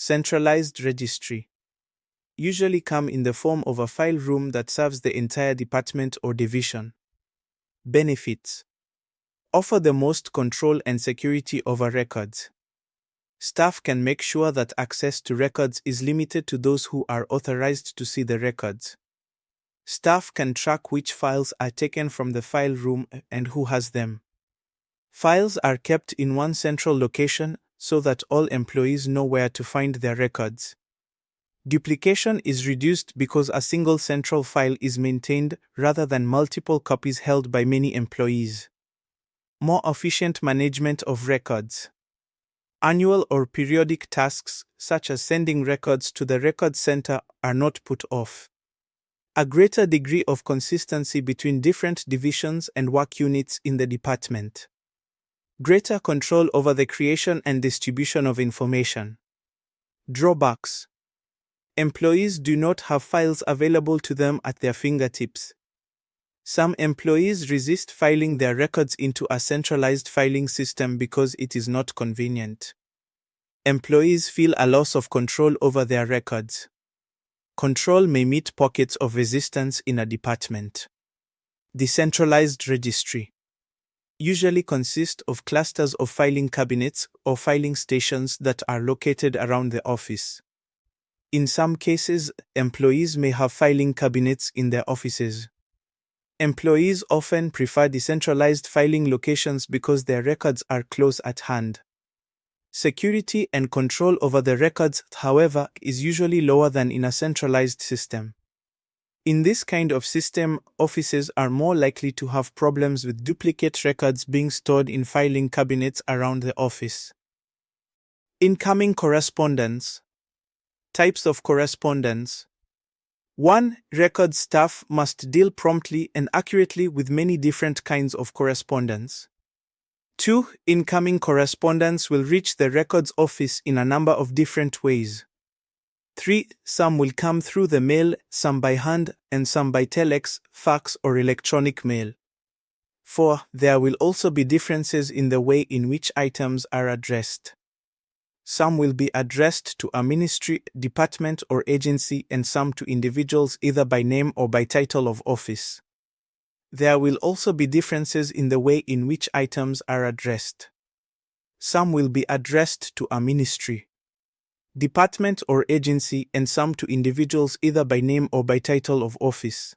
Centralized registry usually come in the form of a file room that serves the entire department or division. Benefits: offer the most control and security over records. Staff can make sure that access to records is limited to those who are authorized to see the records. Staff can track which files are taken from the file room and who has them. Files are kept in one central location so that all employees know where to find their records. Duplication is reduced because a single central file is maintained rather than multiple copies held by many employees. More efficient management of records. Annual or periodic tasks, such as sending records to the record center, are not put off. A greater degree of consistency between different divisions and work units in the department. Greater control over the creation and distribution of information. Drawbacks: employees do not have files available to them at their fingertips. Some employees resist filing their records into a centralized filing system because it is not convenient. Employees feel a loss of control over their records. Control may meet pockets of resistance in a department. Decentralized registry usually consist of clusters of filing cabinets or filing stations that are located around the office. In some cases, employees may have filing cabinets in their offices. Employees often prefer decentralized filing locations because their records are close at hand. Security and control over the records, however, is usually lower than in a centralized system. In this kind of system, offices are more likely to have problems with duplicate records being stored in filing cabinets around the office. Incoming correspondence. Types of correspondence. 1. Record staff must deal promptly and accurately with many different kinds of correspondence. 2. Incoming correspondence will reach the records office in a number of different ways. 3. Some will come through the mail, some by hand, and some by telex, fax, or electronic mail. 4. There will also be differences in the way in which items are addressed. Some will be addressed to a ministry, department, or agency, and some to individuals either by name or by title of office. There will also be differences in the way in which items are addressed. Some will be addressed to a ministry, department, or agency, and some to individuals either by name or by title of office.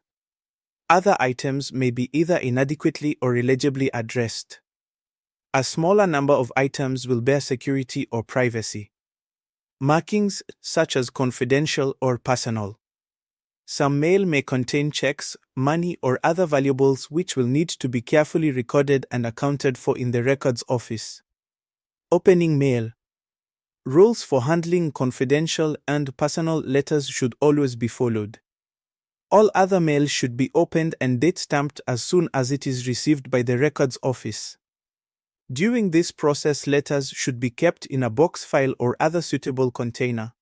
Other items may be either inadequately or illegibly addressed. A smaller number of items will bear security or privacy markings, such as confidential or personal. Some mail may contain checks, money, or other valuables which will need to be carefully recorded and accounted for in the records office. Opening mail. Rules for handling confidential and personal letters should always be followed. All other mail should be opened and date-stamped as soon as it is received by the records office. During this process, letters should be kept in a box file or other suitable container.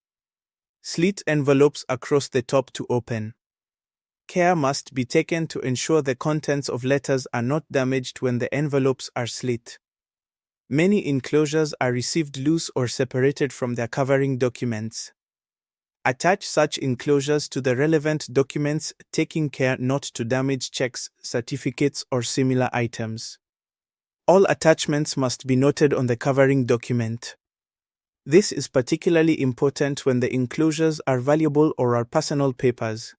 Slit envelopes across the top to open. Care must be taken to ensure the contents of letters are not damaged when the envelopes are slit. Many enclosures are received loose or separated from their covering documents. Attach such enclosures to the relevant documents, taking care not to damage checks, certificates, or similar items. All attachments must be noted on the covering document. This is particularly important when the enclosures are valuable or are personal papers.